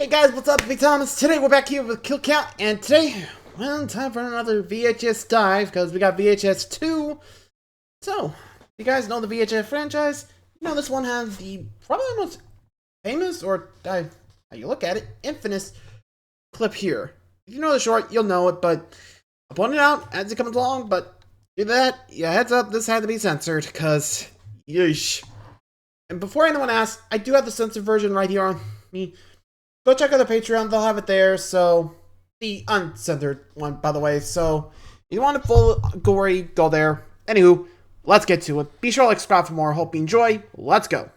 Hey guys, what's up? Big Thomas. Today we're back here with Kill Count, and today, well, time for another VHS dive, because we got VHS 2. So, you guys know the VHS franchise? You know this one has the probably most famous, or how you look at it, infamous clip here. If you know the short, you'll know it, but I'll point it out as it comes along, but do that, yeah, heads up, this had to be censored, because, yeesh. And before anyone asks, I do have the censored version right here on me. Go check out the Patreon, they'll have it there, so, the uncensored one, by the way, so, if you want it full gory, go there. Anywho, let's get to it. Be sure to subscribe for more, hope you enjoy, let's go.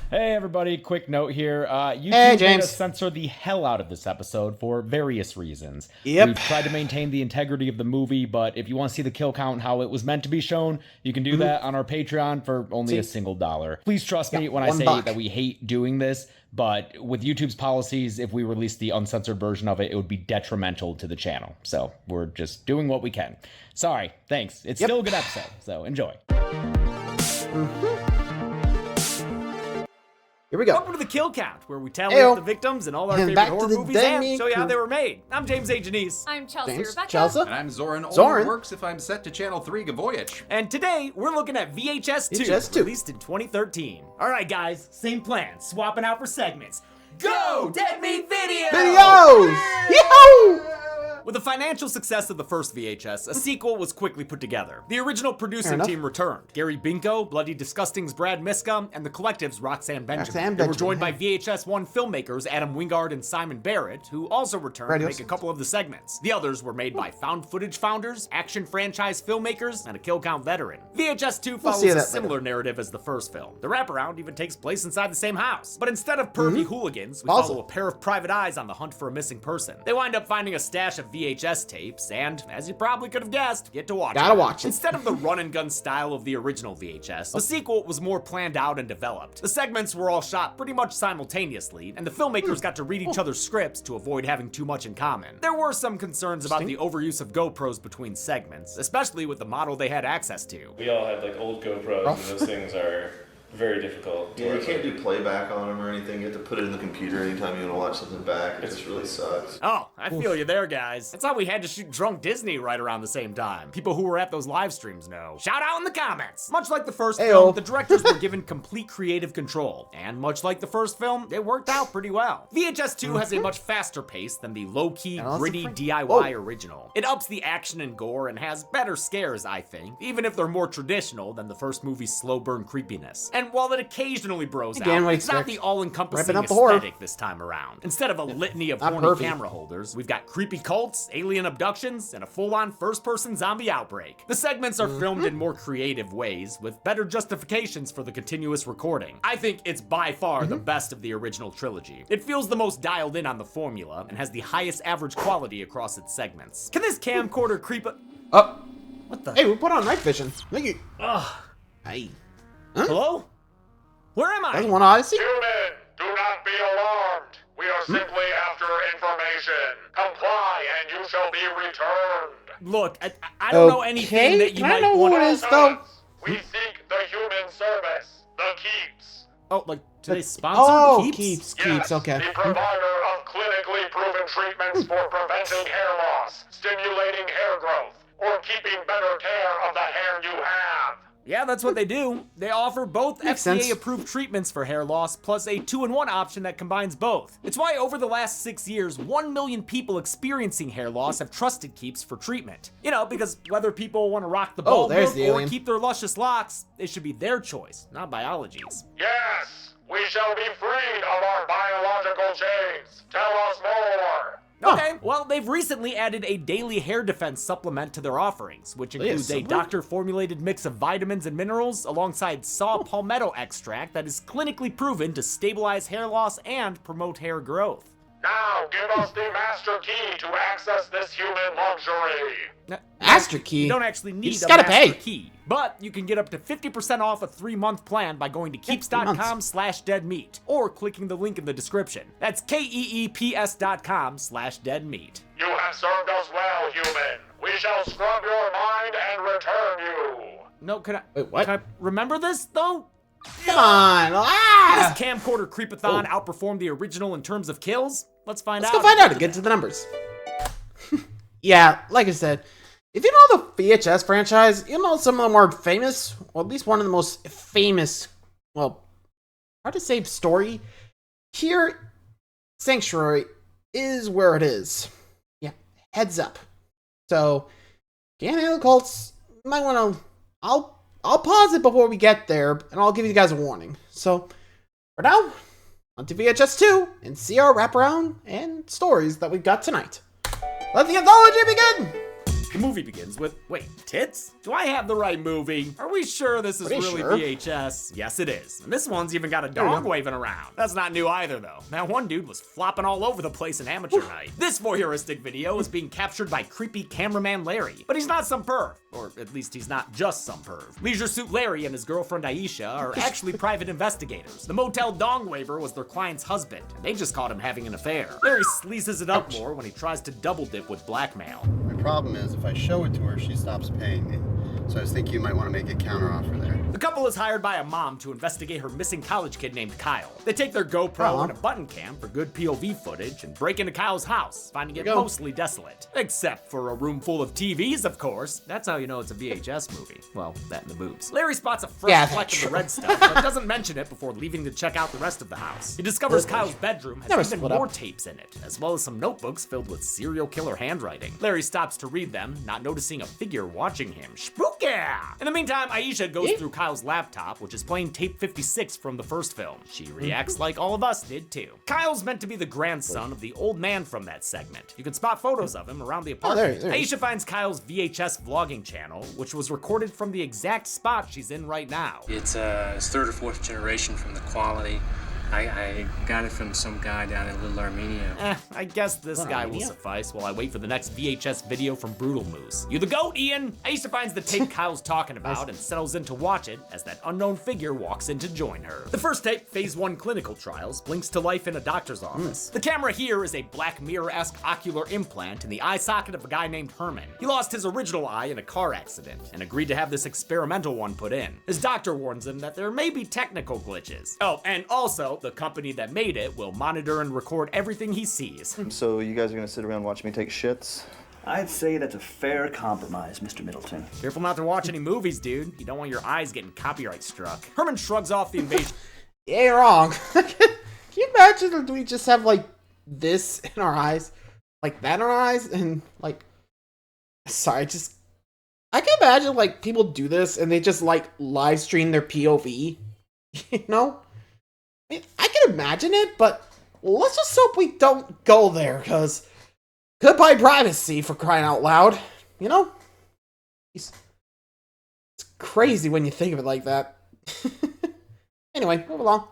Hey everybody, quick note here, YouTube made us censor the hell out of this episode for various reasons. We've tried to maintain the integrity of the movie, but if you want to see the kill count how it was meant to be shown, you can do that on our Patreon for only a single $1. Please trust me when I say that we hate doing this, but with YouTube's policies, if we release the uncensored version of it, it would be detrimental to the channel. So we're just doing what we can. Sorry, thanks. It's still a good episode, so enjoy. Here we go. Welcome to the Kill Count, where we tally up the victims in all our favorite horror movies and show you how they were made. I'm James A. Janice. I'm Chelsea Rebecca. Chelsea. And I'm Zoran. Only works if I'm set to Channel 3 Gavoyage. And today, we're looking at VHS 2, released in 2013. All right, guys, same plan. Swapping out for segments. Go! Dead Meat Video! Videos! Yahoo! With the financial success of the first VHS, a sequel was quickly put together. The original producing team returned. Gary Binko, Bloody Disgusting's Brad Miska, and the Collective's Roxanne Benjamin. They were joined by VHS 1 filmmakers Adam Wingard and Simon Barrett, who also returned to make a couple of the segments. The others were made by found footage founders, action franchise filmmakers, and a Kill Count veteran. VHS 2 follows a similar narrative as the first film. The wraparound even takes place inside the same house. But instead of pervy hooligans, we follow a pair of private eyes on the hunt for a missing person. They wind up finding a stash of VHS tapes, and, as you probably could have guessed, get to watch it. Instead of the run-and-gun style of the original VHS, the sequel was more planned out and developed. The segments were all shot pretty much simultaneously, and the filmmakers got to read each other's scripts to avoid having too much in common. There were some concerns about the overuse of GoPros between segments, especially with the model they had access to. We all had like old GoPros, and those things are very difficult. Yeah, you can't do playback on them or anything. You have to put it in the computer anytime you want to watch something back. It just really sucks. Oh, I feel you there, guys. That's how we had to shoot Drunk Disney right around the same time. People who were at those live streams know. Shout out in the comments! Much like the first film, the directors were given complete creative control. And much like the first film, it worked out pretty well. VHS 2 has a much faster pace than the low-key, gritty DIY original. It ups the action and gore and has better scares, I think, even if they're more traditional than the first movie's slow burn creepiness. And while it occasionally bros out, it's not the all-encompassing aesthetic this time around. Instead of a litany of horny camera holders, we've got creepy cults, alien abductions, and a full-on first-person zombie outbreak. The segments are filmed in more creative ways, with better justifications for the continuous recording. I think it's by far the best of the original trilogy. It feels the most dialed in on the formula, and has the highest average quality across its segments. Can this camcorder creep a- What the- Hey, we put on night vision. Thank you. Hey. Hello? Where am I? That's one Odyssey. Human, do not be alarmed. We are simply after information. Comply and you shall be returned. Look, I don't know anything that you might want to... We seek the human service, the Keeps. Oh, like today's sponsor, the Keeps? Yes, okay. The provider of clinically proven treatments for preventing hair loss, stimulating hair growth, or keeping better care of the hair you have. Yeah, that's what they do. They offer both FDA-approved treatments for hair loss, plus a 2-in-1 option that combines both. It's why over the last 6 years, 1 million people experiencing hair loss have trusted Keeps for treatment. You know, because whether people want to rock the bald look or keep their luscious locks, it should be their choice, not biology's. Yes, we shall be freed of our biological chains. Tell us more. Okay, well, they've recently added a daily hair defense supplement to their offerings, which includes a doctor-formulated mix of vitamins and minerals alongside saw palmetto extract that is clinically proven to stabilize hair loss and promote hair growth. Now, give us the master key to access this human luxury. Master key? You don't actually need a master key, but you can get up to 50% off a 3-month plan by going to keeps.com/deadmeat or clicking the link in the description. That's keeps.com/deadmeat. You have served us well, human. We shall scrub your mind and return you. No, can I? Wait, what? Can I remember this though? Come on! Ah! This camcorder creepathon outperformed the original in terms of kills? Let's find out. Let's go find out and get to the numbers. Yeah, like I said, if you know the VHS franchise, you know some of the more famous, or at least one of the most famous, well, hard to say story. Here, Sanctuary is where it is. Yeah, heads up. So, can't handle cults. You might want to. I'll pause it before we get there, and I'll give you guys a warning. So, for now, on to VHS 2 and see our wraparound and stories that we've got tonight. Let the anthology begin! The movie begins with, wait, tits? Do I have the right movie? Are we sure this is really VHS? Yes, it is. And this one's even got a dog waving around. That's not new either, though. That one dude was flopping all over the place in amateur night. This voyeuristic video is being captured by creepy cameraman Larry. But he's not some perv. Or at least he's not just some perv. Leisure Suit Larry and his girlfriend Aisha are actually private investigators. The motel dong waver was their client's husband, and they just caught him having an affair. Larry sleazes it up more when he tries to double dip with blackmail. My problem is, if I show it to her, she stops paying me. So I was thinking you might want to make a counteroffer there. The couple is hired by a mom to investigate her missing college kid named Kyle. They take their GoPro and a button cam for good POV footage and break into Kyle's house, finding it mostly desolate. Except for a room full of TVs, of course. That's how you know it's a VHS movie. Well, that and the boobs. Larry spots a fresh fleck of the red stuff, but doesn't mention it before leaving to check out the rest of the house. He discovers Kyle's bedroom has even more tapes in it, as well as some notebooks filled with serial killer handwriting. Larry stops to read them, not noticing a figure watching him. Spooky! In the meantime, Aisha goes through Kyle's laptop, which is playing tape 56 from the first film. She reacts like all of us did too. Kyle's meant to be the grandson of the old man from that segment. You can spot photos of him around the apartment. Aisha finds Kyle's VHS vlogging channel, which was recorded from the exact spot she's in right now. It's third or fourth generation from the quality. I got it from some guy down in Little Armenia. I guess this guy will suffice while I wait for the next VHS video from Brutal Moose. You the goat, Ian? Aisha finds the tape Kyle's talking about and settles in to watch it as that unknown figure walks in to join her. The first tape, Phase 1 clinical trials, blinks to life in a doctor's office. The camera here is a Black Mirror-esque ocular implant in the eye socket of a guy named Herman. He lost his original eye in a car accident and agreed to have this experimental one put in. His doctor warns him that there may be technical glitches. Oh, and also, the company that made it will monitor and record everything he sees. So you guys are gonna sit around and watch me take shits? I'd say that's a fair compromise, Mr. Middleton. Careful not to watch any movies, dude. You don't want your eyes getting copyright struck. Herman shrugs off the invasion. You ain't wrong. Can you imagine, or do we just have like this in our eyes? Like that in our eyes? And like, sorry, I can imagine like people do this and they just like live stream their POV. You know? I mean, I can imagine it, but let's just hope we don't go there, because goodbye privacy, for crying out loud. You know? It's crazy when you think of it like that. Anyway, move along.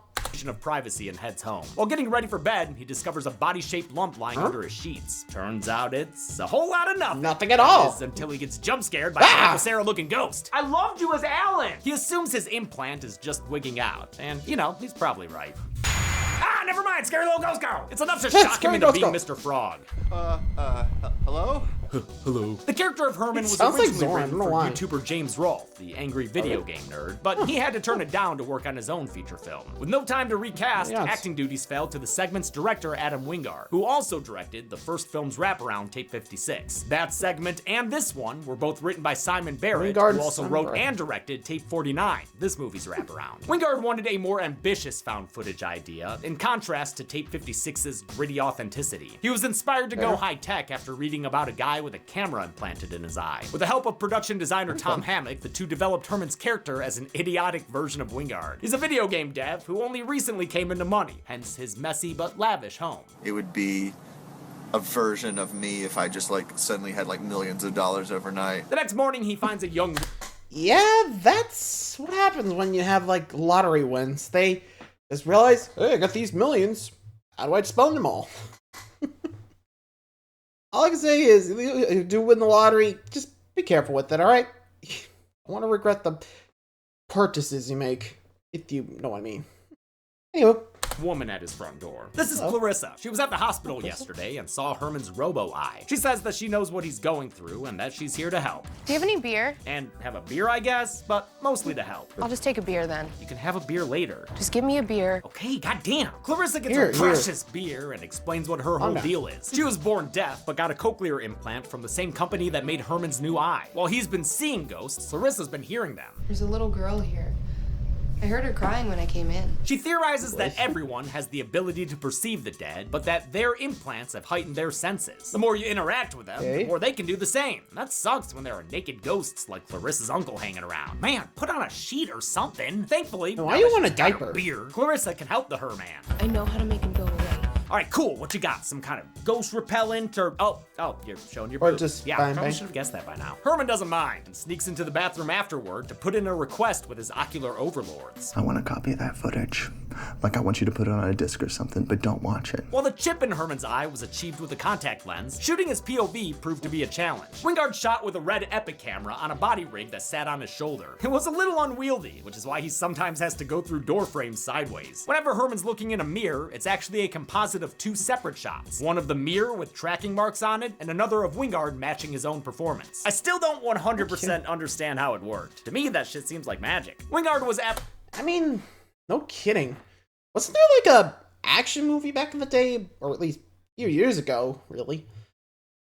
Of privacy and heads home. While getting ready for bed, he discovers a body-shaped lump lying under his sheets. Turns out it's a whole lot of nothing. Nothing at all. Until he gets jump-scared by a Sarah-looking ghost. I loved you as Alan! He assumes his implant is just wigging out, and, you know, he's probably right. Never mind, scary little ghost girl! It's enough to shock him into being Mr. Frog. Hello? Hello. The character of Herman was originally written for YouTuber James Rolfe, the angry video game nerd, but he had to turn it down to work on his own feature film. With no time to recast, acting duties fell to the segment's director, Adam Wingard, who also directed the first film's wraparound, Tape 56. That segment and this one were both written by Simon Barrett, who also wrote and directed Tape 49, this movie's wraparound. Wingard wanted a more ambitious found footage idea, in contrast to Tape 56's gritty authenticity. He was inspired to go high-tech after reading about a guy with a camera implanted in his eye. With the help of production designer Tom Hammock, the two developed Herman's character as an idiotic version of Wingard. He's a video game dev who only recently came into money, hence his messy but lavish home. It would be a version of me if I just like suddenly had like millions of dollars overnight. The next morning he finds a young... Yeah, that's what happens when you have like lottery wins. They just realize, hey, I got these millions. How do I spend them all? All I can say is, if you do win the lottery, just be careful with it, alright? I want to regret the purchases you make, if you know what I mean. Anyway. woman at his front door. This is Clarissa. She was at the hospital yesterday and saw Herman's robo-eye. She says that she knows what he's going through and that she's here to help. Do you have any beer? And have a beer, I guess, but mostly to help. I'll just take a beer then. You can have a beer later. Just give me a beer. Okay, goddamn. Clarissa gets a precious beer and explains what her whole deal is. She was born deaf, but got a cochlear implant from the same company that made Herman's new eye. While he's been seeing ghosts, Clarissa's been hearing them. There's a little girl here. I heard her crying when I came in. She theorizes that everyone has the ability to perceive the dead, but that their implants have heightened their senses. The more you interact with them, the more they can do the same. That sucks when there are naked ghosts like Clarissa's uncle hanging around. Man, put on a sheet or something. Thankfully, why you want a diaper? Beer. Clarissa can help the Herman. I know how to make him go away. All right, cool. What you got? Some kind of ghost repellent or oh, you're showing your boobs. Just yeah, probably should have guessed that by now. Herman doesn't mind and sneaks into the bathroom afterward to put in a request with his ocular overlords. I want a copy of that footage. Like I want you to put it on a disc or something, but don't watch it. While the chip in Herman's eye was achieved with a contact lens, shooting his POV proved to be a challenge. Wingard shot with a red Epic camera on a body rig that sat on his shoulder. It was a little unwieldy, which is why he sometimes has to go through door frames sideways. Whenever Herman's looking in a mirror, it's actually a composite of two separate shots. One of the mirror with tracking marks on it, and another of Wingard matching his own performance. I still don't 100% understand how it worked. To me, that shit seems like magic. Wingard was I mean, no kidding. Wasn't there like a action movie back in the day, or at least a few years ago, really,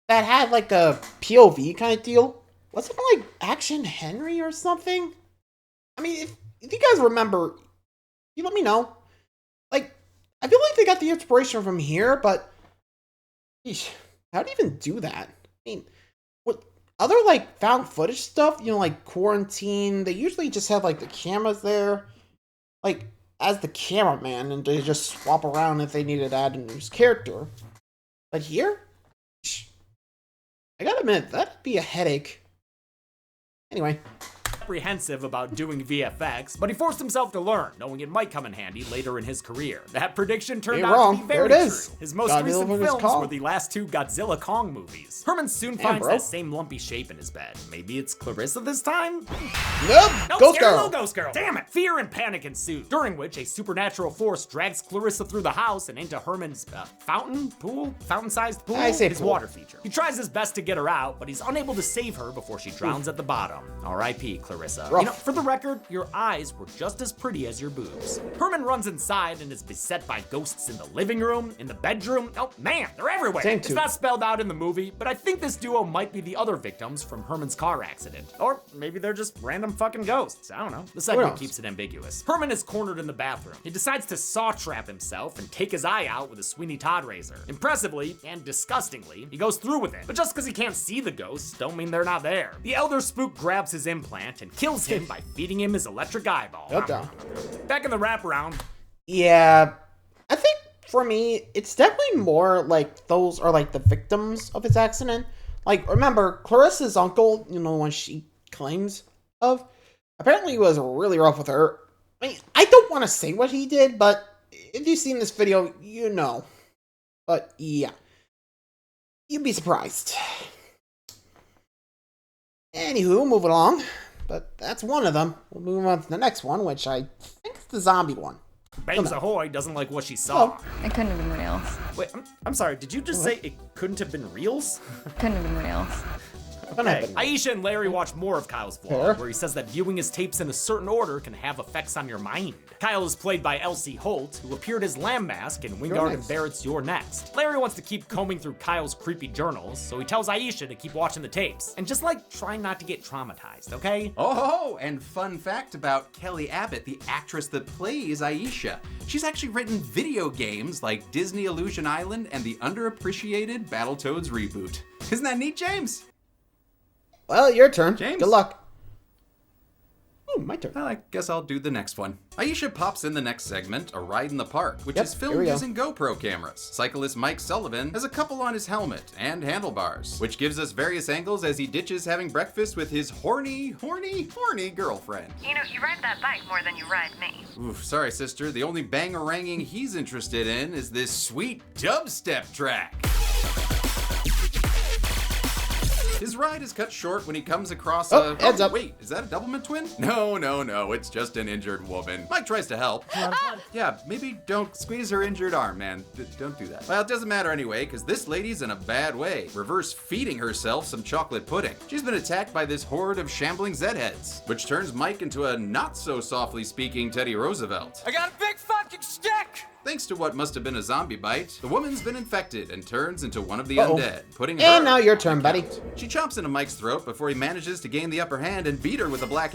that had like a POV kind of deal? Wasn't it like Action Henry or something? I mean, if you guys remember, you let me know. Like, I feel like they got the inspiration from here, but eesh, how do you even do that? I mean, what other like found footage stuff, you know, like Quarantine, they usually just have like the cameras there, like as the cameraman, and they just swap around if they needed to add a new character. But here, I gotta admit, that'd be a headache. Anyway. Apprehensive about doing VFX, but he forced himself to learn, knowing it might come in handy later in his career. That prediction turned out to be very true. His most recent films were the last two Godzilla Kong movies. Herman soon finds that same lumpy shape in his bed. Maybe it's Clarissa this time? Nope, Ghost Girl. No Ghost Girl. Damn it! Fear and panic ensued, during which a supernatural force drags Clarissa through the house and into Herman's fountain-sized pool, his water feature. He tries his best to get her out, but he's unable to save her before she drowns at the bottom. R.I.P. Clarissa. You know, for the record, your eyes were just as pretty as your boobs. Herman runs inside and is beset by ghosts in the living room, in the bedroom. Oh man, they're everywhere. It's not spelled out in the movie, but I think this duo might be the other victims from Herman's car accident. Or maybe they're just random fucking ghosts. I don't know. The segment keeps it ambiguous. Herman is cornered in the bathroom. He decides to saw trap himself and take his eye out with a Sweeney Todd razor. Impressively and disgustingly, he goes through with it. But just because he can't see the ghosts, don't mean they're not there. The elder spook grabs his implant and kills him by feeding him his electric eyeball. Back in the wraparound. Yeah, I think for me, it's definitely more like those are like the victims of his accident. Like, remember, Clarissa's uncle, you know, the one she claims of, apparently was really rough with her. I mean, I don't want to say what he did, but if you've seen this video, you know. But yeah, you'd be surprised. Anywho, moving along. But that's one of them. We'll move on to the next one, which I think is the zombie one. Bangs Ahoy doesn't like what she saw. It couldn't have been reals. Wait, I'm sorry, did you just say it couldn't have been reals? Couldn't have been reals. Okay. Aisha and Larry watch more of Kyle's vlog, where he says that viewing his tapes in a certain order can have effects on your mind. Kyle is played by Elsie Holt, who appeared as Lamb Mask in Wingard and Barrett's You're Next. Larry wants to keep combing through Kyle's creepy journals, so he tells Aisha to keep watching the tapes. And just like, try not to get traumatized, okay? Oh, and fun fact about Kelly Abbott, the actress that plays Aisha. She's actually written video games like Disney Illusion Island and the underappreciated Battletoads reboot. Isn't that neat, James? Well, your turn. James. Good luck. Oh, my turn. Well, I guess I'll do the next one. Aisha pops in the next segment, A Ride in the Park, which is filmed using GoPro cameras. Cyclist Mike Sullivan has a couple on his helmet and handlebars, which gives us various angles as he ditches having breakfast with his horny girlfriend. You know, you ride that bike more than you ride me. Oof, sorry, sister. The only bang-a-ranging he's interested in is this sweet dubstep track. His ride is cut short when he comes across heads up. Wait, is that a Doublemint twin? No, it's just an injured woman. Mike tries to help. Yeah, maybe don't squeeze her injured arm, man. Don't do that. Well, it doesn't matter anyway, because this lady's in a bad way. Reverse feeding herself some chocolate pudding. She's been attacked by this horde of shambling Zed-heads, which turns Mike into a not-so-softly speaking Teddy Roosevelt. I got a big fucking stick! Thanks to what must have been a zombie bite, the woman's been infected and turns into one of the undead, putting her... And now your turn, buddy. She chomps into Mike's throat before he manages to gain the upper hand and beat her with a black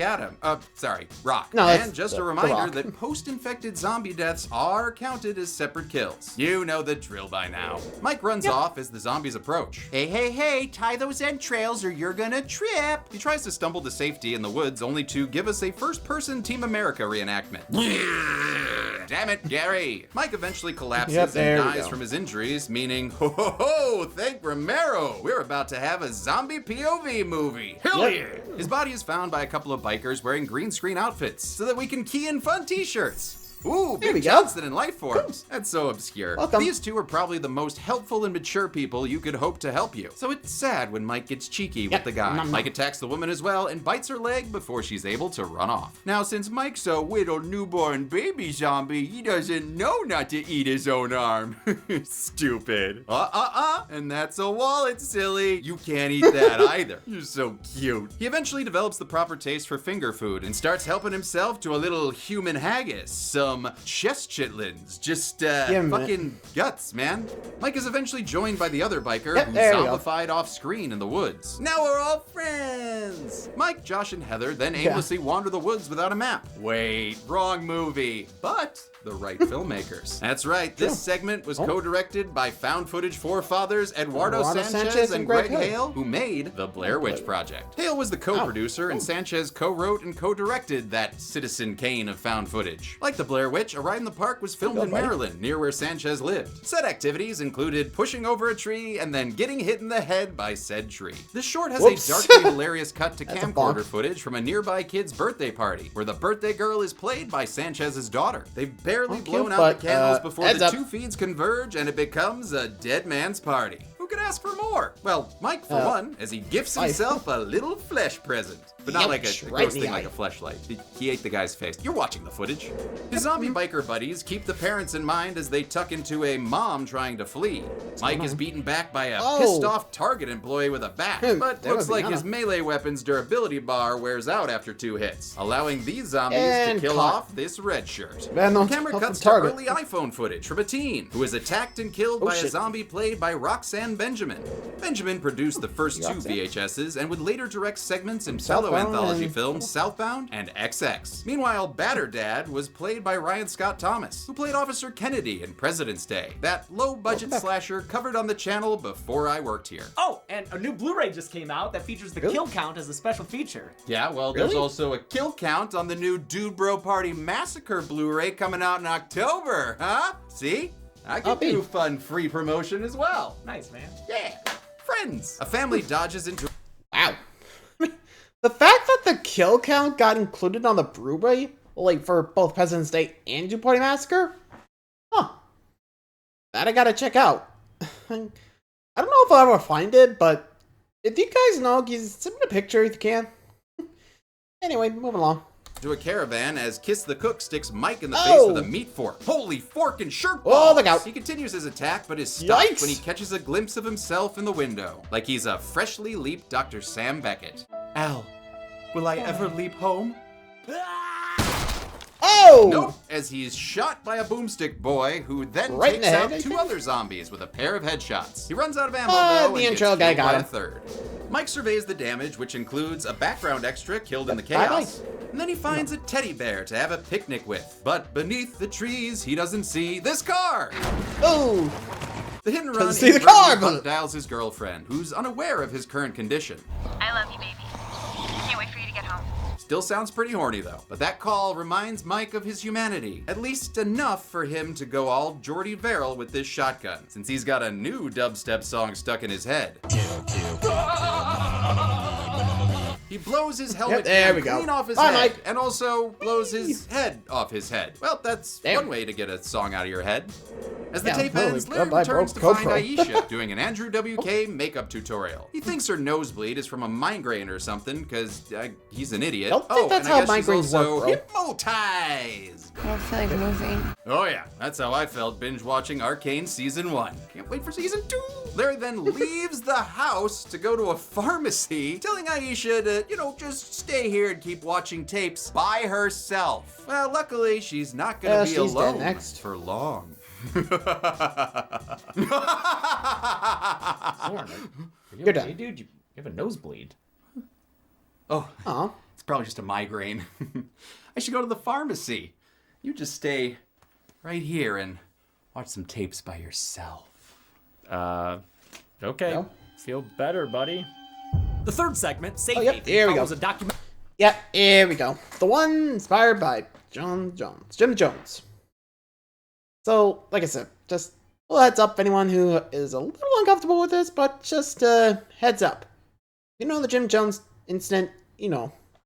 rock. No, and just a reminder that post-infected zombie deaths are counted as separate kills. You know the drill by now. Mike runs off as the zombies approach. Hey, tie those entrails or you're gonna trip. He tries to stumble to safety in the woods only to give us a first-person Team America reenactment. Damn it, Gary. Mike eventually collapses and dies from his injuries, meaning, thank Romero. We're about to have a zombie POV movie. Hell yeah. His body is found by a couple of bikers wearing green screen outfits so that we can key in fun t-shirts. Ooh, big Johnson in life forms. That's so obscure. Welcome. These two are probably the most helpful and mature people you could hope to help you. So it's sad when Mike gets cheeky with the guy. Mike attacks the woman as well and bites her leg before she's able to run off. Now, since Mike's a little newborn baby zombie, he doesn't know not to eat his own arm. Stupid. And that's a wallet, silly. You can't eat that either. You're so cute. He eventually develops the proper taste for finger food and starts helping himself to a little human haggis. Some chest chitlins, just fucking guts, man. Mike is eventually joined by the other biker who zombified off screen in the woods. Now we're all friends. Mike, Josh, and Heather then aimlessly wander the woods without a map. Wait, wrong movie. But the right filmmakers. That's right, this segment was co-directed by found footage forefathers Eduardo Sanchez and Greg Hale, who made The Blair Witch Project. Hale was the co-producer, and Sanchez co-wrote and co-directed that Citizen Kane of found footage. Like The Blair Witch, A Ride in the Park was filmed in Maryland, near where Sanchez lived. Set activities included pushing over a tree and then getting hit in the head by said tree. This short has a darkly hilarious cut to camcorder footage from a nearby kid's birthday party, where the birthday girl is played by Sanchez's daughter. They've barely blown out the candles before the two feeds converge and it becomes a dead man's party. Who could ask for more? Well, Mike for one, as he gifts himself a little flesh present. But not like a gross thing like a fleshlight. He ate the guy's face. You're watching the footage. His zombie biker buddies keep the parents in mind as they tuck into a mom trying to flee. Mike is beaten back by a pissed off Target employee with a bat, but looks like his melee weapon's durability bar wears out after 2 hits, allowing these zombies to kill off this red shirt. The camera cuts to early iPhone footage from a teen who is attacked and killed by a zombie played by Roxanne Benjamin. Benjamin produced the first 2 VHSs and would later direct segments in fellow anthology films Southbound and XX. Meanwhile, Batter Dad was played by Ryan Scott Thomas, who played Officer Kennedy in President's Day, that low-budget slasher covered on the channel before I worked here. Oh, and a new Blu-ray just came out that features the kill count as a special feature. Yeah, well, there's also a kill count on the new Dude Bro Party Massacre Blu-ray coming out in October, huh? See? I can do fun free promotion as well. Nice, man. Yeah. Friends. A family dodges into... Wow. The fact that the kill count got included on the Blu-ray, like for both President's Day and Dude Party Massacre? Huh. That I gotta check out. I don't know if I'll ever find it, but if you guys know, send me a picture if you can. Anyway, moving along. To a caravan as Kiss the Cook sticks Mike in the face with a meat fork. Holy fork and shirt balls! Oh, look out. He continues his attack, but is stopped when he catches a glimpse of himself in the window, like he's a freshly leaped Dr. Sam Beckett. Al, will I ever leap home? Oh! Nope, as he's shot by a boomstick boy who then takes out 2 other zombies with a pair of headshots. He runs out of ammo though and gets killed by a third. Mike surveys the damage, which includes a background extra killed in the chaos. And then he finds a teddy bear to have a picnic with. But beneath the trees, he doesn't see this car! Oh! The hit and run dials his girlfriend, who's unaware of his current condition. I love you, baby. Can't wait for you to get home. Still sounds pretty horny though. But that call reminds Mike of his humanity. At least enough for him to go all Jordy Verrill with this shotgun, since he's got a new dubstep song stuck in his head. He blows his helmet clean off his Bye, head, Mike. and also blows his head off his head. Well, that's one way to get a song out of your head. As the tape ends, Lynn returns to find Aisha doing an Andrew WK makeup tutorial. He thinks her nosebleed is from a migraine or something, because he's an idiot. Don't think that's how migraines work, bro. Hypnotized. I don't feel like moving. Oh yeah, that's how I felt binge watching Arcane Season 1. Can't wait for Season 2. Larry then leaves the house to go to a pharmacy, telling Aisha to, just stay here and keep watching tapes by herself. Well, luckily, she's not gonna be alone for long. You're done. Hey, dude, you have a nosebleed. Oh, it's probably just a migraine. I should go to the pharmacy. You just stay right here and watch some tapes by yourself. Okay. No. Feel better, buddy. The third segment, Safe Here we go. follows a document. Yep, here we go. The one inspired by Jim Jones. So, like I said, just a little heads up, anyone who is a little uncomfortable with this, but just heads up. The Jim Jones incident,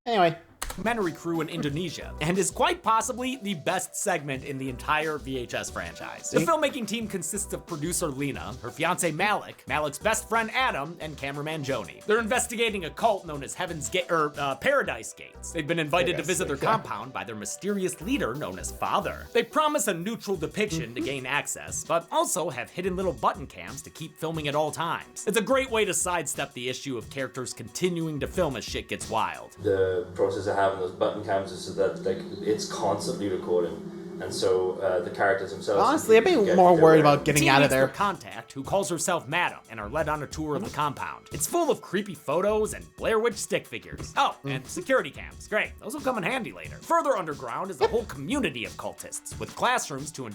Anyway. Documentary crew in Indonesia, and is quite possibly the best segment in the entire VHS franchise. The filmmaking team consists of producer Lena, her fiance Malik, Malik's best friend Adam, and cameraman Joni. They're investigating a cult known as Paradise Gates. They've been invited to visit their compound by their mysterious leader known as Father. They promise a neutral depiction to gain access, but also have hidden little button cams to keep filming at all times. It's a great way to sidestep the issue of characters continuing to film as shit gets wild. The process of having those button cams is so that it's constantly recording, and so the characters themselves. Honestly, I'd be more worried about getting out of there. Contact, who calls herself Madam, and are led on a tour of the compound. It's full of creepy photos and Blair Witch stick figures. Oh, and security cams. Great, those will come in handy later. Further underground is a whole community of cultists with classrooms to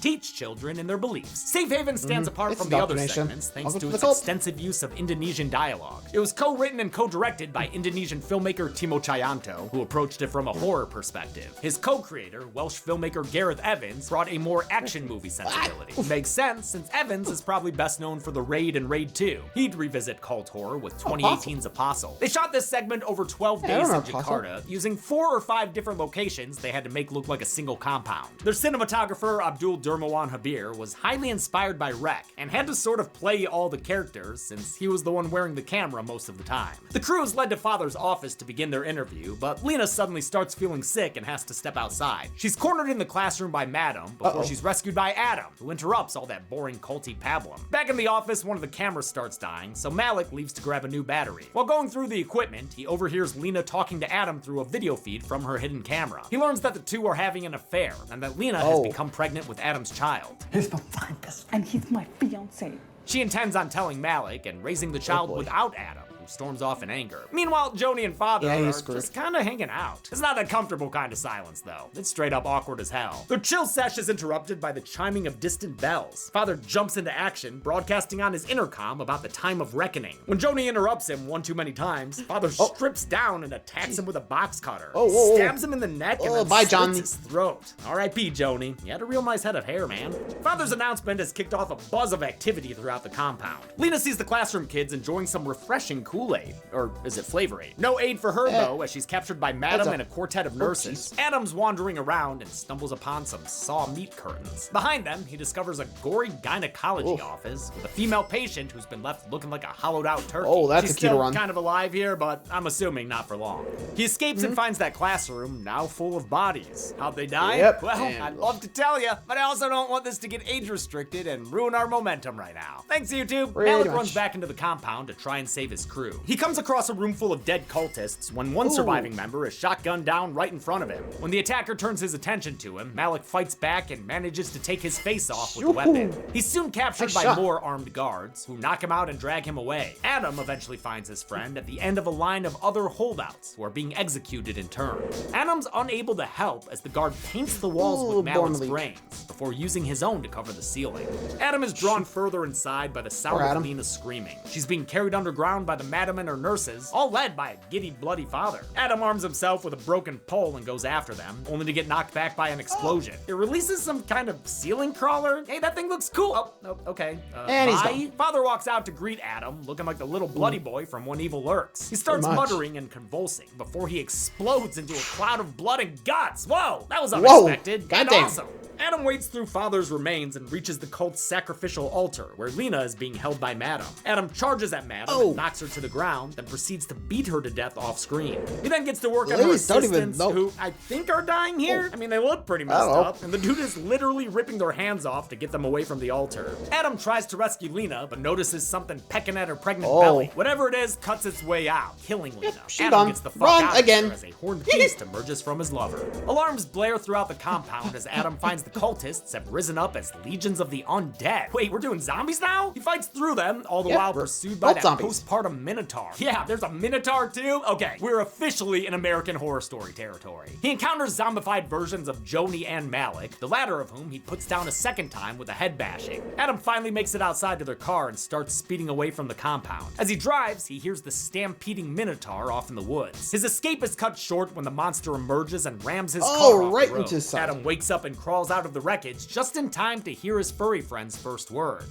teach children in their beliefs. Safe Haven stands apart from the other segments thanks to its extensive use of Indonesian dialogue. It was co-written and co-directed by Indonesian filmmaker Timo Chayanto, who approached it from a horror perspective. His co-creator, Welsh filmmaker Gareth Evans, brought a more action movie sensibility. Makes sense, since Evans is probably best known for The Raid and Raid 2. He'd revisit cult horror with 2018's Apostle. They shot this segment over 12 days in Jakarta, using 4 or 5 different locations they had to make look like a single compound. Their cinematographer, Abdul Dermawan Habir, was highly inspired by Rec, and had to sort of play all the characters, since he was the one wearing the camera most of the time. The crew is led to Father's office to begin their interview, but Lena suddenly starts feeling sick and has to step outside. She's cornered in the classroom by Madam before she's rescued by Adam, who interrupts all that boring culty pablum. Back in the office, one of the cameras starts dying, so Malik leaves to grab a new battery. While going through the equipment, he overhears Lena talking to Adam through a video feed from her hidden camera. He learns that the two are having an affair, and that Lena has become pregnant with Adam's child. He's the finest, and he's my fiancé. She intends on telling Malik and raising the child without Adam, who storms off in anger. Meanwhile, Joni and Father are just kind of hanging out. It's not that comfortable kind of silence, though. It's straight up awkward as hell. Their chill sesh is interrupted by the chiming of distant bells. Father jumps into action, broadcasting on his intercom about the time of reckoning. When Joni interrupts him one too many times, Father strips down and attacks him with a box cutter. Stabs him in the neck and then slits his throat. R.I.P. Joni. You had a real nice head of hair, man. Father's announcement has kicked off a buzz of activity throughout the compound. Lena sees the classroom kids enjoying some refreshing Kool-Aid. Or is it Flavor Aid? No aid for her, though, as she's captured by Madam and a quartet of nurses. Adam's wandering around and stumbles upon some saw meat curtains. Behind them, he discovers a gory gynecology office with a female patient who's been left looking like a hollowed out turkey. She's still kind of alive here, but I'm assuming not for long. He escapes and finds that classroom now full of bodies. How'd they die? Well, I'd love to tell you, but I also don't want this to get age restricted and ruin our momentum right now. Thanks, YouTube. Malik runs back into the compound to try and save his crew. He comes across a room full of dead cultists when one surviving member is shotgunned down right in front of him. When the attacker turns his attention to him, Malik fights back and manages to take his face off with the weapon. He's soon captured by more armed guards, who knock him out and drag him away. Adam eventually finds his friend at the end of a line of other holdouts who are being executed in turn. Adam's unable to help as the guard paints the walls with Malik's brains before using his own to cover the ceiling. Adam is drawn further inside by the sound of Lena screaming. She's being carried underground by the Madam and her nurses, all led by a giddy, bloody father. Adam arms himself with a broken pole and goes after them, only to get knocked back by an explosion. It releases some kind of ceiling crawler. Hey, that thing looks cool. Oh, okay. Bye. Father walks out to greet Adam, looking like the little bloody boy from When Evil Lurks. He starts muttering and convulsing before he explodes into a cloud of blood and guts. Whoa, that was unexpected and awesome. Adam wades through Father's remains and reaches the cult's sacrificial altar, where Lena is being held by Madam. Adam charges at Madam and knocks her to the ground, then proceeds to beat her to death off screen. He then gets to work on her assistants, who I think are dying here. I mean, they look pretty messed up, and the dude is literally ripping their hands off to get them away from the altar. Adam tries to rescue Lena, but notices something pecking at her pregnant belly. Whatever it is cuts its way out, killing Lena. Adam gets the fuck out of her as a horned beast emerges from his lover. Alarms blare throughout the compound as Adam finds the cultists have risen up as legions of the undead. Wait, we're doing zombies now? He fights through them, all the while pursued by that postpartum minotaur. Yeah, there's a minotaur too? Okay, we're officially in American Horror Story territory. He encounters zombified versions of Joni and Malik, the latter of whom he puts down a second time with a head bashing. Adam finally makes it outside to their car and starts speeding away from the compound. As he drives, he hears the stampeding minotaur off in the woods. His escape is cut short when the monster emerges and rams his car off the road. Adam wakes up and crawls out of the wreckage just in time to hear his furry friend's first word.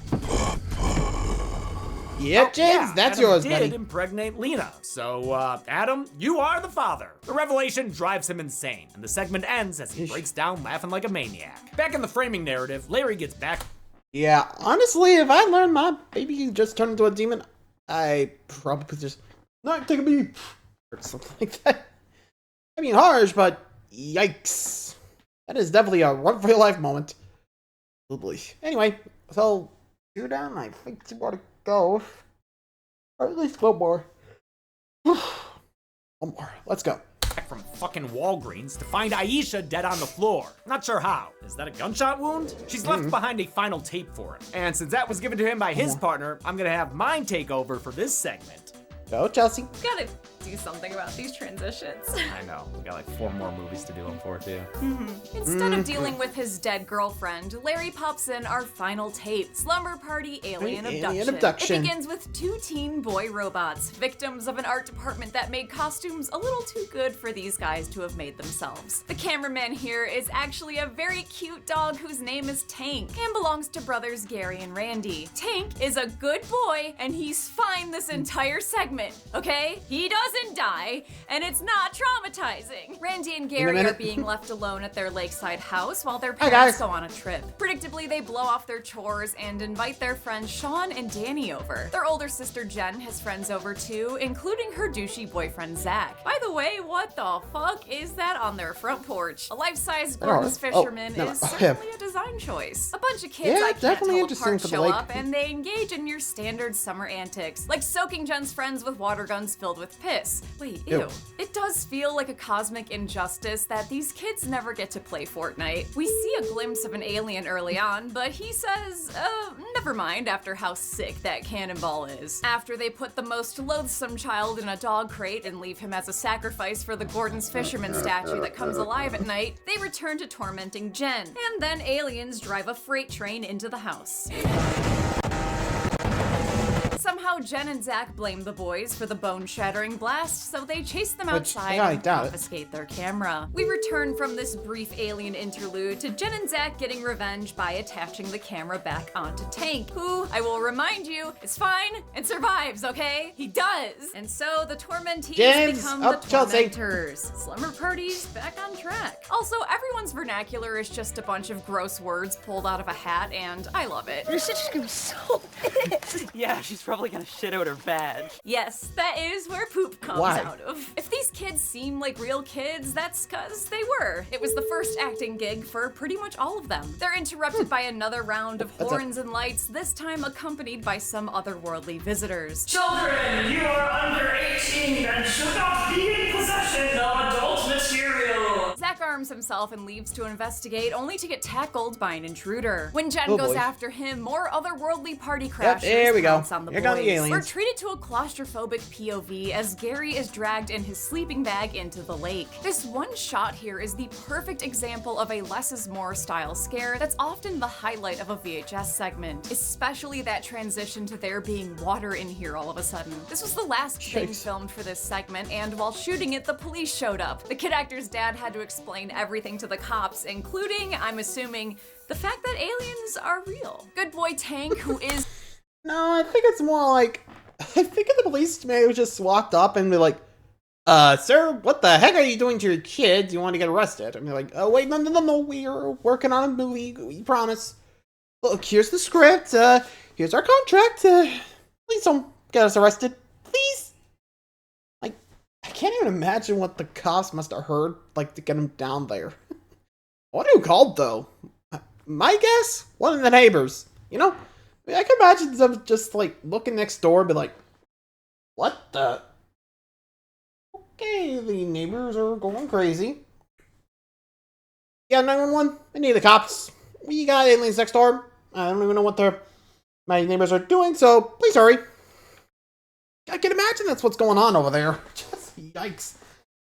Yep, James, that's Adam yours, did buddy. impregnate Lena. So, Adam, you are the father. The revelation drives him insane, and the segment ends as he breaks down laughing like a maniac. Back in the framing narrative, Larry gets back. Yeah, honestly, if I learned my baby just turned into a demon, I probably could just not take a beat or something like that. I mean, harsh, but yikes. That is definitely a run for your life moment. Oh boy. Anyway, so you're done. I think you want to go. Or at least one more. One more. Let's go. Back from fucking Walgreens to find Aisha dead on the floor. Not sure how. Is that a gunshot wound? She's left behind a final tape for him. And since that was given to him by his partner, I'm gonna have mine take over for this segment. Go, Chelsea. Gotta do something about these transitions. I know. We got like 4 more movies to do them for, too. Instead of dealing with his dead girlfriend, Larry pops in our final tape, Slumber Party Alien Abduction. It begins with 2 teen boy robots, victims of an art department that made costumes a little too good for these guys to have made themselves. The cameraman here is actually a very cute dog whose name is Tank and belongs to brothers Gary and Randy. Tank is a good boy and he's fine this entire segment, okay? He doesn't die, and it's not traumatizing. Randy and Gary are being left alone at their lakeside house while their parents go on a trip. Predictably, they blow off their chores and invite their friends Sean and Danny over. Their older sister Jen has friends over too, including her douchey boyfriend Zach. By the way, what the fuck is that on their front porch? A life-size Gordon's fisherman is certainly a design choice. A bunch of kids I can't tell apart show up, and they engage in your standard summer antics, like soaking Jen's friends with water guns filled with piss. Wait, ew. It does feel like a cosmic injustice that these kids never get to play Fortnite. We see a glimpse of an alien early on, but he says, never mind after how sick that cannonball is. After they put the most loathsome child in a dog crate and leave him as a sacrifice for the Gordon's fisherman statue that comes alive at night, they return to tormenting Jen. And then aliens drive a freight train into the house. Somehow Jen and Zach blame the boys for the bone-shattering blast, so they chase them outside and confiscate their camera. We return from this brief alien interlude to Jen and Zach getting revenge by attaching the camera back onto Tank, who, I will remind you, is fine and survives, okay? He does! And so the tormentees become the tormentors. Slumber Party's back on track. Also, everyone's vernacular is just a bunch of gross words pulled out of a hat, and I love it. Your sister's gonna be so pissed. Yeah, she's probably gonna shit out her badge. Yes, that is where poop comes out of. If these kids seem like real kids, that's cause they were. It was the first acting gig for pretty much all of them. They're interrupted by another round of horns and lights, this time accompanied by some otherworldly visitors. Children, you are under 18 and should not be in possession of adult material. Zach Jack arms himself and leaves to investigate, only to get tackled by an intruder. When Jen goes after him, more otherworldly party crashers there we go. on the Here come boys. the aliens. We're treated to a claustrophobic POV as Gary is dragged in his sleeping bag into the lake. This one shot here is the perfect example of a less is more style scare that's often the highlight of a VHS segment, especially that transition to there being water in here all of a sudden. This was the last thing filmed for this segment, and while shooting it, the police showed up. The kid actor's dad had to explain everything to the cops, including, I'm assuming, the fact that aliens are real. Good boy Tank, who is... No, I think it's more like... I think the police may have just walked up and be like, sir, what the heck are you doing to your kids? You want to get arrested? And they're like, oh, wait, no, we're working on a movie, we promise. Look, here's the script, here's our contract, please don't get us arrested, please. Like, I can't even imagine what the cops must have heard, like, to get him down there. What who called, though? My guess? One of the neighbors, you know? I mean, I can imagine them just, like, looking next door and be like, what the... Okay, the neighbors are going crazy. Yeah, 911, I need the cops. We got aliens next door. I don't even know what my neighbors are doing, so please hurry. I can imagine that's what's going on over there. Just yikes.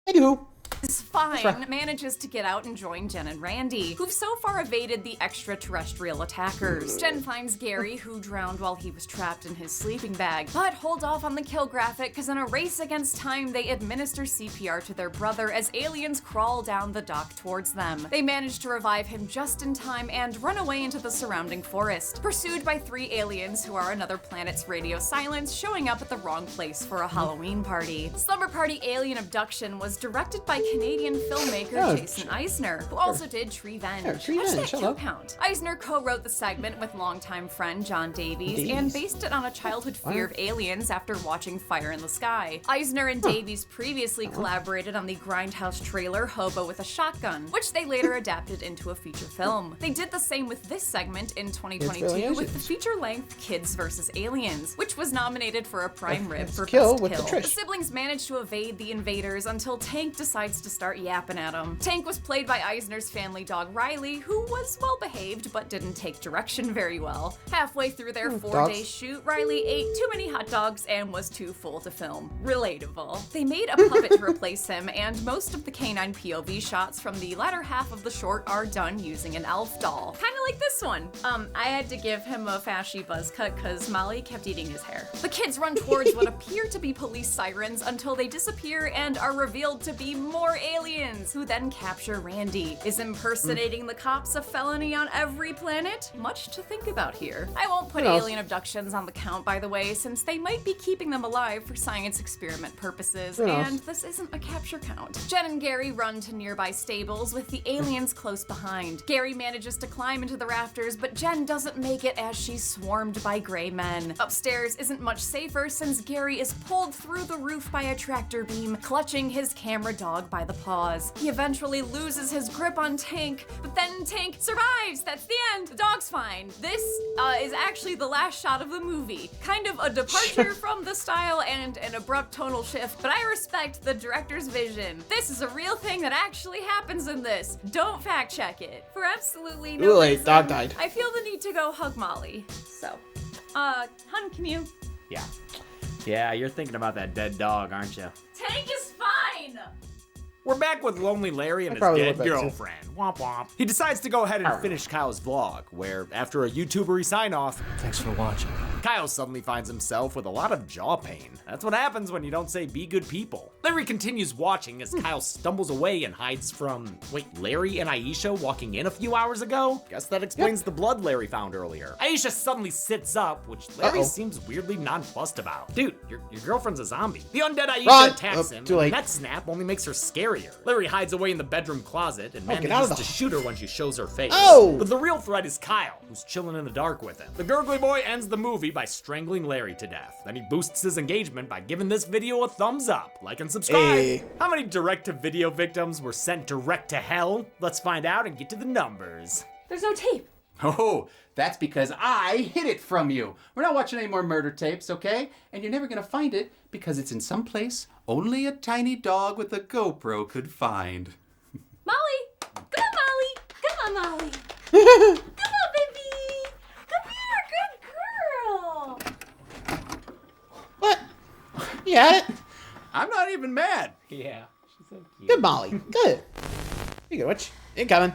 Anywho. Is fine, manages to get out and join Jen and Randy, who've so far evaded the extraterrestrial attackers. Jen finds Gary, who drowned while he was trapped in his sleeping bag, but hold off on the kill graphic because in a race against time, they administer CPR to their brother as aliens crawl down the dock towards them. They manage to revive him just in time and run away into the surrounding forest, pursued by 3 aliens who are another planet's radio silence showing up at the wrong place for a Halloween party. Slumber Party Alien Abduction was directed by Canadian filmmaker Jason Eisner, who also did Treevenge. What's that kill count? Eisner co-wrote the segment with longtime friend John Davies and based it on a childhood fear of aliens after watching Fire in the Sky. Eisner and Davies previously collaborated on the Grindhouse trailer Hobo with a Shotgun, which they later adapted into a feature film. They did the same with this segment in 2022 with the feature-length Kids vs. Aliens, which was nominated for a Prime Rib for Best Kill. The siblings managed to evade the invaders until Tank decides to start yapping at him. Tank was played by Eisner's family dog Riley, who was well-behaved but didn't take direction very well. Halfway through their 4-day shoot, Riley ate too many hot dogs and was too full to film. Relatable. They made a puppet to replace him, and most of the canine POV shots from the latter half of the short are done using an elf doll. Kinda like this one. I had to give him a fashy buzz cut because Molly kept eating his hair. The kids run towards what appear to be police sirens until they disappear and are revealed to be more aliens, who then capture Randy. Is impersonating the cops a felony on every planet? Much to think about here. I won't put alien abductions on the count, by the way, since they might be keeping them alive for science experiment purposes, and this isn't a capture count. Jen and Gary run to nearby stables with the aliens close behind. Gary manages to climb into the rafters, but Jen doesn't make it as she's swarmed by gray men. Upstairs isn't much safer since Gary is pulled through the roof by a tractor beam, clutching his camera dog by the paws. He eventually loses his grip on Tank, but then Tank survives! That's the end! The dog's fine. This is actually the last shot of the movie. Kind of a departure from the style and an abrupt tonal shift, but I respect the director's vision. This is a real thing that actually happens in this. Don't fact check it. For absolutely no reason, dog died. I feel the need to go hug Molly. So, hun, can you? Yeah, you're thinking about that dead dog, aren't you? Tank is fine! We're back with Lonely Larry and his dead girlfriend. Womp womp. He decides to go ahead and finish Kyle's vlog, where after a YouTuber-y sign-off, thanks for watching, Kyle suddenly finds himself with a lot of jaw pain. That's what happens when you don't say be good people. Larry continues watching as Kyle stumbles away and hides from, wait, Larry and Aisha walking in a few hours ago? Guess that explains the blood Larry found earlier. Aisha suddenly sits up, which Larry seems weirdly nonplussed about. Dude, your girlfriend's a zombie. The undead Aisha attacks him, and that snap only makes her scarier. Larry hides away in the bedroom closet and manages to shoot her when she shows her face. But the real threat is Kyle, who's chilling in the dark with him. The Gurgly Boy ends the movie by strangling Larry to death. Then he boosts his engagement by giving this video a thumbs up, like and subscribe. How many direct-to-video victims were sent direct to hell? Let's find out and get to the numbers. There's no tape. Oh, that's because I hid it from you. We're not watching any more murder tapes, okay? And you're never gonna find it because it's in some place only a tiny dog with a GoPro could find. Molly! Come on, Molly. Come on, Molly. Come on, baby. Come here, good girl. What? You had it? I'm not even mad. Yeah, she's so cute. Good, Molly. Good. You go, which? Incoming.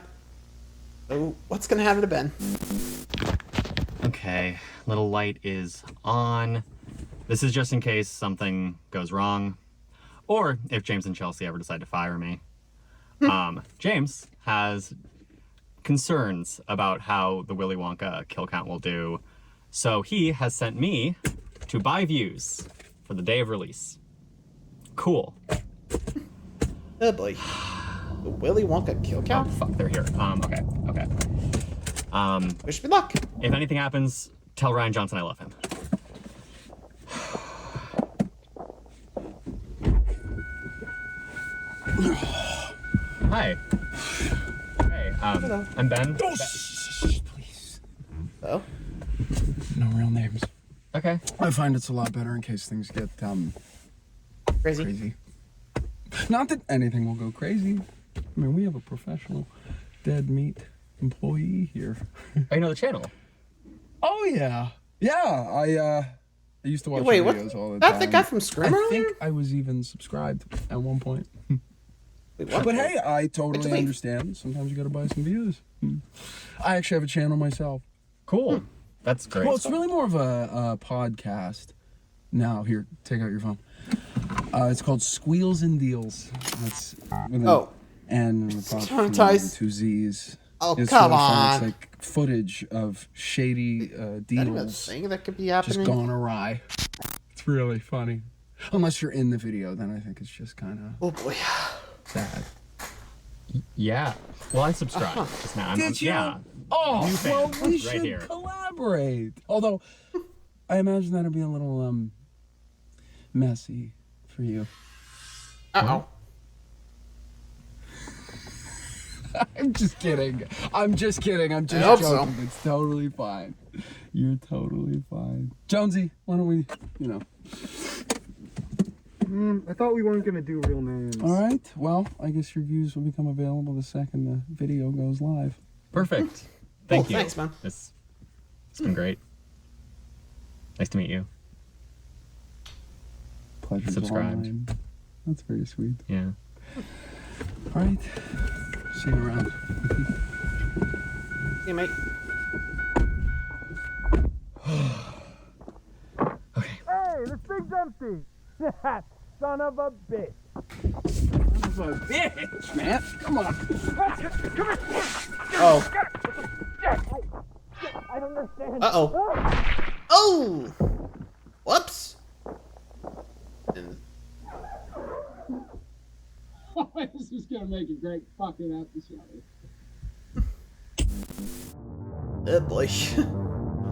Oh, what's gonna happen to Ben? Okay, little light is on. This is just in case something goes wrong, or if James and Chelsea ever decide to fire me. James has concerns about how the Willy Wonka kill count will do, so he has sent me to buy views for the day of release. Cool. Oh boy. The Willy Wonka kill count? Oh, fuck, they're here. Okay. Wish me luck. If anything happens, tell Ryan Johnson I love him. Hi. Hey, hello. I'm Ben. Oh, please. Oh? No real names. Okay. I find it's a lot better in case things get, crazy. Not that anything will go crazy. I mean, we have a professional dead meat employee here. Oh, you know the channel? Oh, yeah. Yeah, I used to watch Wait, videos all the That's time. the guy from Scream I earlier? think I was even subscribed at one point. Wait, what? But hey, I totally understand. Sometimes you gotta buy some views. I actually have a channel myself. Cool. That's great. Well, it's really more of a podcast. Now, here, take out your phone. It's called Squeals and Deals. That's with an N and Traumatized. 2 Z's. Oh, It's come really fun. on. It's like footage of shady deals Thing that could be happening. just gone awry. It's really funny. Unless you're in the video, then I think it's just kind of oh boy, sad. Yeah. Well, I subscribed just now. Did you? Yeah. Oh, New fan, well, we right should here. collaborate. Although, I imagine that'd be a little messy for you. Uh-oh. I'm just kidding. I'm just hope joking. so. It's totally fine. You're totally fine. Jonesy, why don't we, I thought we weren't going to do real names. All right. Well, I guess your views will become available the second the video goes live. Perfect. Thank you. Thanks, man. It's been great. Nice to meet you. Pleasure's Subscribed. all mine. That's very sweet. Yeah. All right. See you around. Hey, mate. Hey, this thing's empty. Son of a bitch. Son of a bitch, man. Come on. Come here. Oh. I don't understand. Uh-oh. Oh! Whoops. This is gonna make a great fucking episode. Oh boy.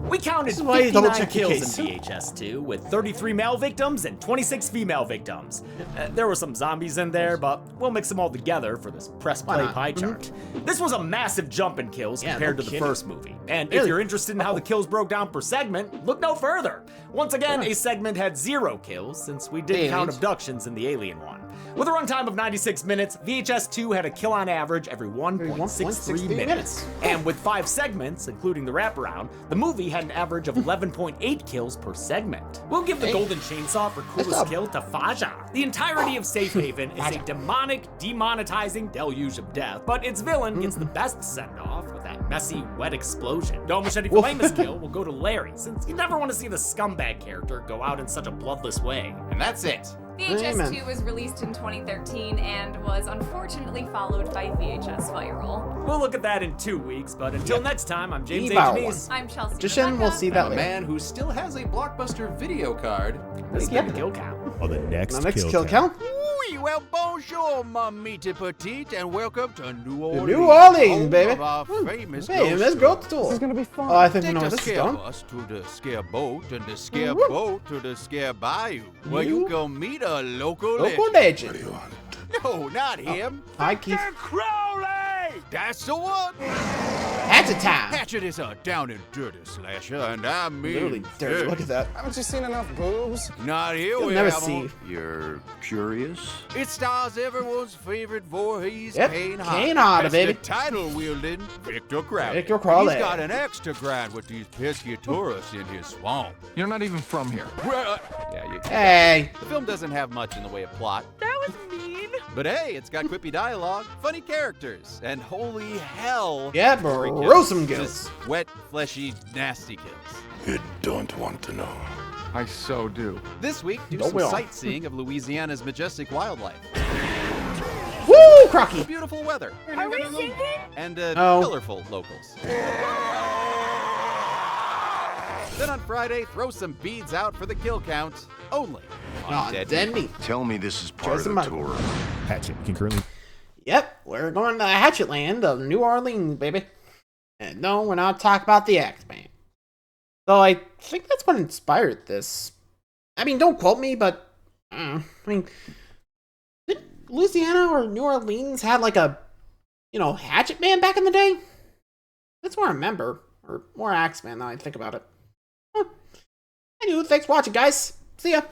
We counted why you 59 double-check your kills case. in VHS2, with 33 male victims and 26 female victims. There were some zombies in there, but we'll mix them all together for this press play pie chart. This was a massive jump in kills compared to the first movie. And if you're interested in how the kills broke down per segment, look no further. Once again, a segment had 0 kills, since we didn't count abductions in the alien one. With a runtime of 96 minutes, VHS2 had a kill on average every 1.63 minutes. And with 5 segments, including the wraparound, the movie had an average of 11.8 kills per segment. We'll give the Golden Chainsaw for coolest kill to Faja. The entirety of Safe Haven is a demonic, demonetizing deluge of death, but its villain gets the best send-off with that messy, wet explosion. Dome Machete for lamest kill will go to Larry, since you never want to see the scumbag character go out in such a bloodless way. And that's it. VHS2 was released in 2013 and was unfortunately followed by VHS Viral. We'll look at that in 2 weeks, but until next time, I'm James A. Viral Denise. I'm Chelsea. Magician, we'll see that A later. man who still has a Blockbuster video card. This is the kill count. On the next, kill count. Oui, well, bonjour, mamita petite, and welcome to New Orleans. New Orleans, home baby. Of our famous Famous ghost tour. This is going to be fun. Oh, I think we Take know the this is scare going. bus to the scare boat, and the scare boat to the scare bayou, where you can meet a local legend. No, not him. Hi, Keith. Crowley! That's the one! Hatchet time. Hatchet is a down and dirty slasher, and I mean Literally dirty. Look at that. Haven't you seen enough boobs? Not here. You'll we never have see. 'em. You're curious? It stars everyone's favorite Voorhees, Yep, Kane Kane Hodder, That's baby. the title-wielding Victor Crowley. Victor Crowley. He's got an extra grind with these pesky tourists in his swamp. You're not even from here. Yeah, you. Hey. The film doesn't have much in the way of plot. That was mean. But hey, it's got quippy dialogue, funny characters, and holy hell, Yeah, gory bro, some kills. kills. Just wet, fleshy, nasty kills. You don't want to know. I so do. This week, do Don't some we all? sightseeing of Louisiana's majestic wildlife. Woo, Crocky. Beautiful weather. Are we singing? And No. colorful locals. Then on Friday, throw some beads out for the kill count, only on Dead Meat. Tell me this is part of the tour. Hatchet concurrently. Yep, we're going to Hatchet Land of New Orleans, baby. And no, we're not talking about the X-Man. Though I think that's what inspired this. I mean, don't quote me, but I mean, did Louisiana or New Orleans had like a, Hatchet Man back in the day? That's what I remember, or more Axeman now I think about it. Huh. Anywho, thanks for watching, guys. See ya.